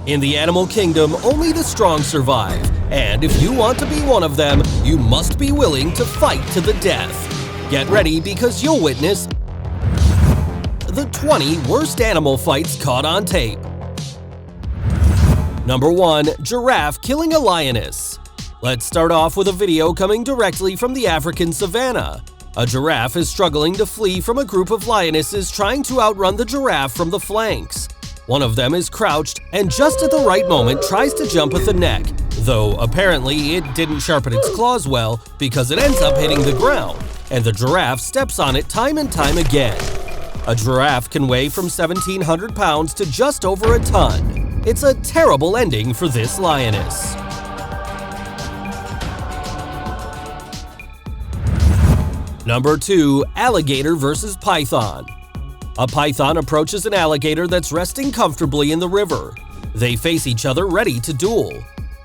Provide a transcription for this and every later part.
In the animal kingdom, only the strong survive, and if you want to be one of them, you must be willing to fight to the death. Get ready because you'll witness the 20 worst animal fights caught on tape. Number 1. Giraffe killing a lioness. Let's start off with a video coming directly from the African savannah. A giraffe is struggling to flee from a group of lionesses trying to outrun the giraffe from the flanks. One of them is crouched and just at the right moment tries to jump at the neck, though apparently it didn't sharpen its claws well because it ends up hitting the ground, and the giraffe steps on it time and time again. A giraffe can weigh from 1,700 pounds to just over a ton. It's a terrible ending for this lioness. Number 2. Alligator versus python. A python approaches an alligator that's resting comfortably in the river. They face each other ready to duel.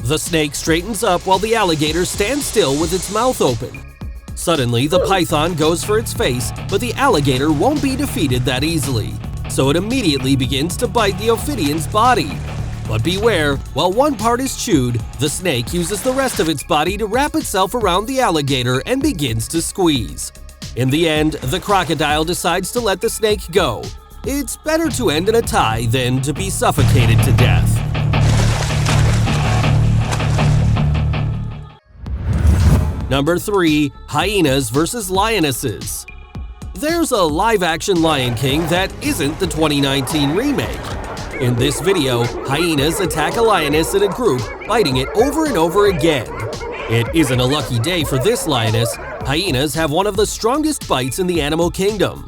The snake straightens up while the alligator stands still with its mouth open. Suddenly, the python goes for its face, but the alligator won't be defeated that easily, so it immediately begins to bite the Ophidian's body. But beware, while one part is chewed, the snake uses the rest of its body to wrap itself around the alligator and begins to squeeze. In the end, the crocodile decides to let the snake go. It's better to end in a tie than to be suffocated to death. Number 3. Hyenas versus lionesses. There's a live-action Lion King that isn't the 2019 remake. In this video, hyenas attack a lioness in a group, biting it over and over again. It isn't a lucky day for this lioness. Hyenas have one of the strongest bites in the animal kingdom.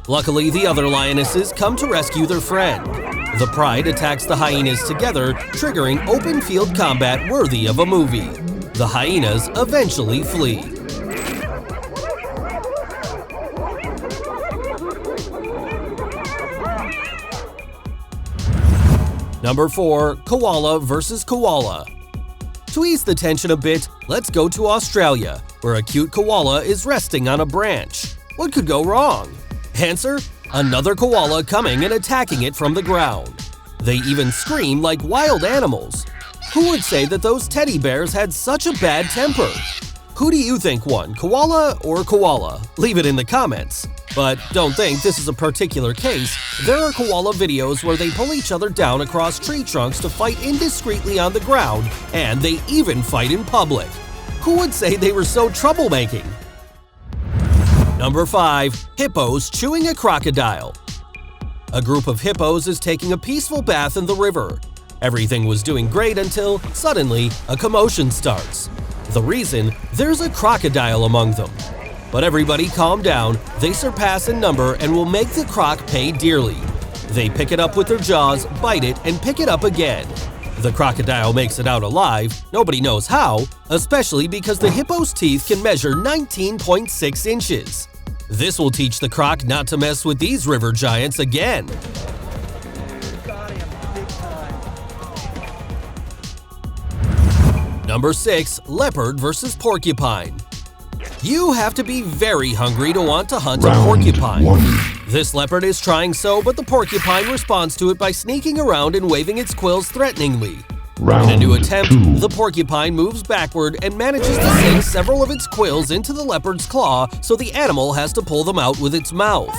Luckily, the other lionesses come to rescue their friend. The pride attacks the hyenas together, triggering open-field combat worthy of a movie. The hyenas eventually flee. Number 4. Koala versus koala. To ease the tension a bit, let's go to Australia, where a cute koala is resting on a branch. What could go wrong? Answer: another koala coming and attacking it from the ground. They even scream like wild animals. Who would say that those teddy bears had such a bad temper? Who do you think won, koala or koala? Leave it in the comments. But don't think this is a particular case. There are koala videos where they pull each other down across tree trunks to fight indiscreetly on the ground, and they even fight in public. Who would say they were so troublemaking? Number 5. Hippos chewing a crocodile. A group of hippos is taking a peaceful bath in the river. Everything was doing great until, suddenly, a commotion starts. The reason? There's a crocodile among them. But everybody calm down, they surpass in number and will make the croc pay dearly. They pick it up with their jaws, bite it, and pick it up again. The crocodile makes it out alive, nobody knows how, especially because the hippo's teeth can measure 19.6 inches. This will teach the croc not to mess with these river giants again. Number 6. Leopard versus porcupine. You have to be very hungry to want to hunt a porcupine. This leopard is trying so, but the porcupine responds to it by sneaking around and waving its quills threateningly. In a new attempt, the porcupine moves backward and manages to sink several of its quills into the leopard's claw, so the animal has to pull them out with its mouth.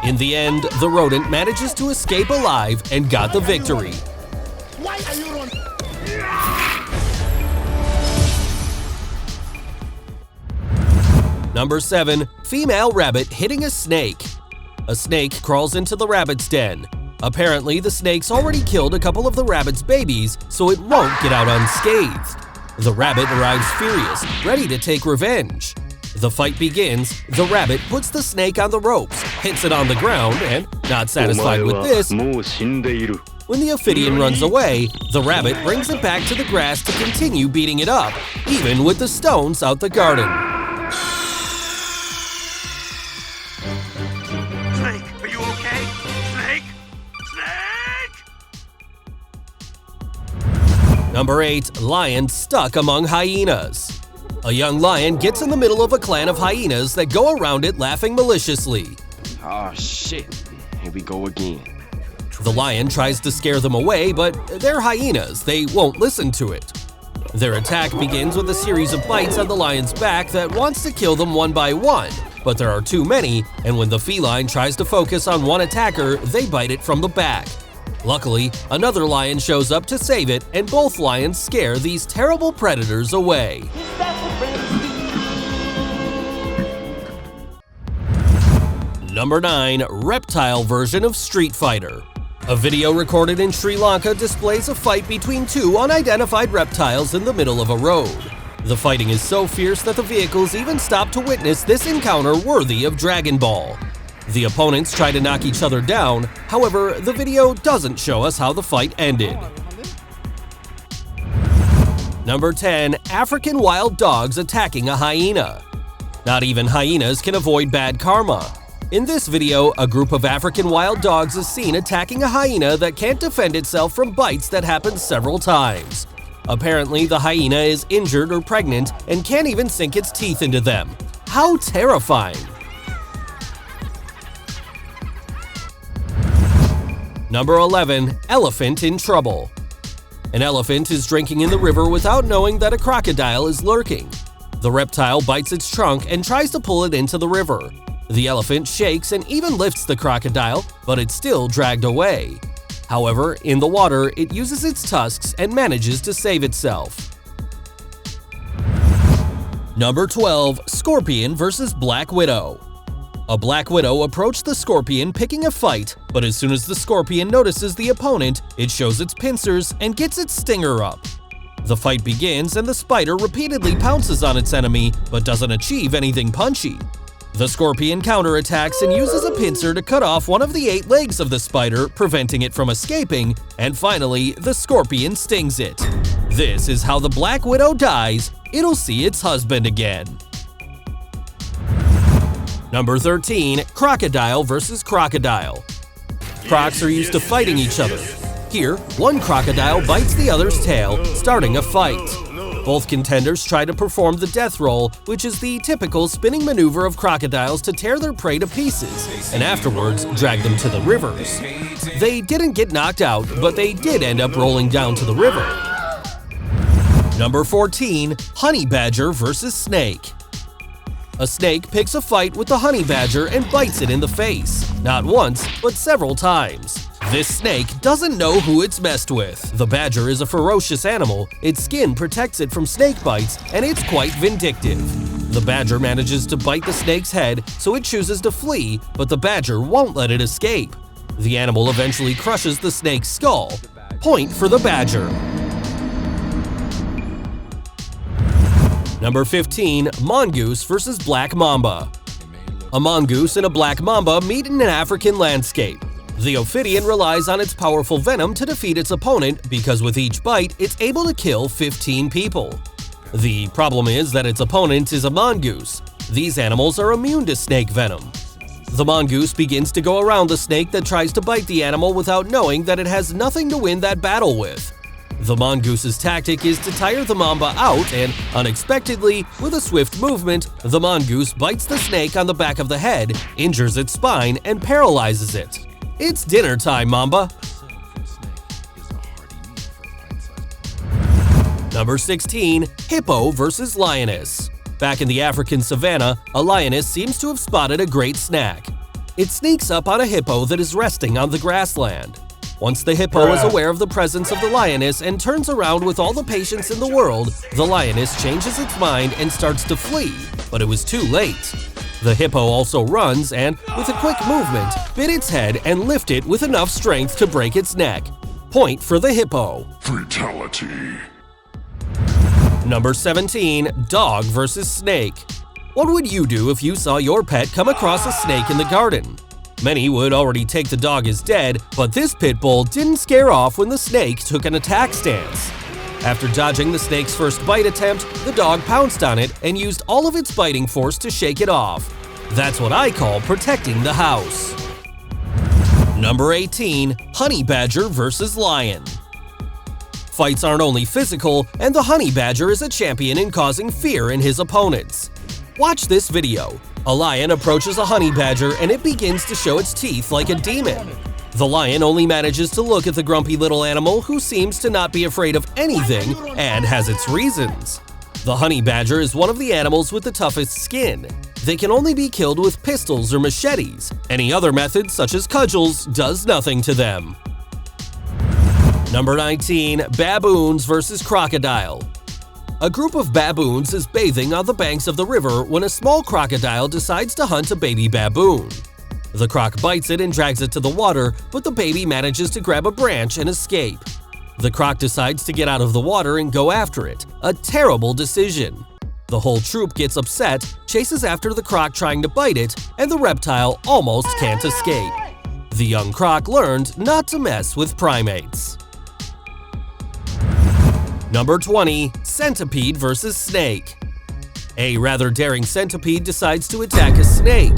In the end, the rodent manages to escape alive and got the victory. Number 7. Female rabbit hitting a snake. A snake crawls into the rabbit's den. Apparently, the snake's already killed a couple of the rabbit's babies, so it won't get out unscathed. The rabbit arrives furious, ready to take revenge. The fight begins. The rabbit puts the snake on the ropes, hits it on the ground, and, not satisfied with this, when the Ophidian runs away, the rabbit brings it back to the grass to continue beating it up, even with the stones out the garden. Snake, are you okay? Snake? Snake! Number 8. Lion stuck among hyenas. A young lion gets in the middle of a clan of hyenas that go around it laughing maliciously. Oh shit, here we go again. The lion tries to scare them away, but they're hyenas, they won't listen to it. Their attack begins with a series of bites on the lion's back that wants to kill them one by one, but there are too many, and when the feline tries to focus on one attacker, they bite it from the back. Luckily, another lion shows up to save it, and both lions scare these terrible predators away. Number 9. Reptile version of Street Fighter. A video recorded in Sri Lanka displays a fight between two unidentified reptiles in the middle of a road. The fighting is so fierce that the vehicles even stop to witness this encounter worthy of Dragon Ball. The opponents try to knock each other down, however, the video doesn't show us how the fight ended. Number 10. African wild dogs attacking a hyena. Not even hyenas can avoid bad karma. In this video, a group of African wild dogs is seen attacking a hyena that can't defend itself from bites that happen several times. Apparently, the hyena is injured or pregnant and can't even sink its teeth into them. How terrifying! Number 11. Elephant in trouble. An elephant is drinking in the river without knowing that a crocodile is lurking. The reptile bites its trunk and tries to pull it into the river. The elephant shakes and even lifts the crocodile, but it's still dragged away. However, in the water, it uses its tusks and manages to save itself. Number 12. Scorpion vs. Black Widow. A Black Widow approached the scorpion picking a fight, but as soon as the scorpion notices the opponent, it shows its pincers and gets its stinger up. The fight begins and the spider repeatedly pounces on its enemy, but doesn't achieve anything punchy. The scorpion counterattacks and uses a pincer to cut off one of the 8 legs of the spider, preventing it from escaping, and finally, the scorpion stings it. This is how the Black Widow dies. It'll see its husband again. Number 13. Crocodile vs. Crocodile. Crocs are used to fighting each other. Here, one crocodile bites the other's tail, starting a fight. Both contenders try to perform the death roll, which is the typical spinning maneuver of crocodiles to tear their prey to pieces, and afterwards drag them to the rivers. They didn't get knocked out, but they did end up rolling down to the river. Number 14. Honey Badger vs. Snake. A snake picks a fight with the honey badger and bites it in the face, not once, but several times. This snake doesn't know who it's messed with. The badger is a ferocious animal, its skin protects it from snake bites, and it's quite vindictive. The badger manages to bite the snake's head, so it chooses to flee, but the badger won't let it escape. The animal eventually crushes the snake's skull. Point for the badger. Number 15. Mongoose vs. Black Mamba. A mongoose and a black mamba meet in an African landscape. The ophidian relies on its powerful venom to defeat its opponent because with each bite, it's able to kill 15 people. The problem is that its opponent is a mongoose. These animals are immune to snake venom. The mongoose begins to go around the snake that tries to bite the animal without knowing that it has nothing to win that battle with. The mongoose's tactic is to tire the mamba out and, unexpectedly, with a swift movement, the mongoose bites the snake on the back of the head, injures its spine, and paralyzes it. It's dinner time, Mamba! Number 16. Hippo vs. Lioness. Back in the African savanna, a lioness seems to have spotted a great snack. It sneaks up on a hippo that is resting on the grassland. Once the hippo is aware of the presence of the lioness and turns around with all the patience in the world, the lioness changes its mind and starts to flee, but it was too late. The hippo also runs and, with a quick movement, bit its head and lift it with enough strength to break its neck. Point for the hippo. Fatality. Number 17. Dog vs. Snake. What would you do if you saw your pet come across a snake in the garden? Many would already take the dog as dead, but this pit bull didn't scare off when the snake took an attack stance. After dodging the snake's first bite attempt, the dog pounced on it and used all of its biting force to shake it off. That's what I call protecting the house. Number 18. Honey Badger vs. Lion. Fights aren't only physical, and the honey badger is a champion in causing fear in his opponents. Watch this video. A lion approaches a honey badger and it begins to show its teeth like a demon. The lion only manages to look at the grumpy little animal who seems to not be afraid of anything and has its reasons. The honey badger is one of the animals with the toughest skin. They can only be killed with pistols or machetes. Any other method, such as cudgels, does nothing to them. Number 19. Baboons versus crocodile. A group of baboons is bathing on the banks of the river when a small crocodile decides to hunt a baby baboon. The croc bites it and drags it to the water, but the baby manages to grab a branch and escape. The croc decides to get out of the water and go after it. A terrible decision. The whole troop gets upset, chases after the croc trying to bite it, and the reptile almost can't escape. The young croc learned not to mess with primates. Number 20. Centipede versus snake. A rather daring centipede decides to attack a snake.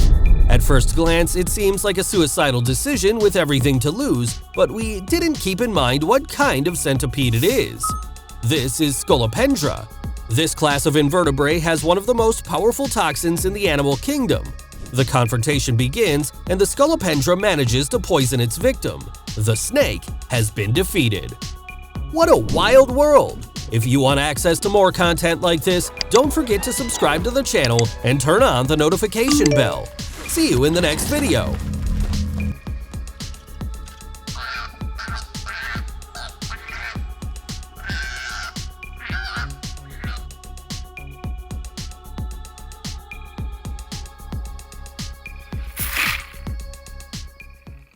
At first glance, it seems like a suicidal decision with everything to lose, but we didn't keep in mind what kind of centipede it is. This is Scolopendra. This class of invertebrate has one of the most powerful toxins in the animal kingdom. The confrontation begins, and the Scolopendra manages to poison its victim. The snake has been defeated. What a wild world! If you want access to more content like this, don't forget to subscribe to the channel and turn on the notification bell. See you in the next video.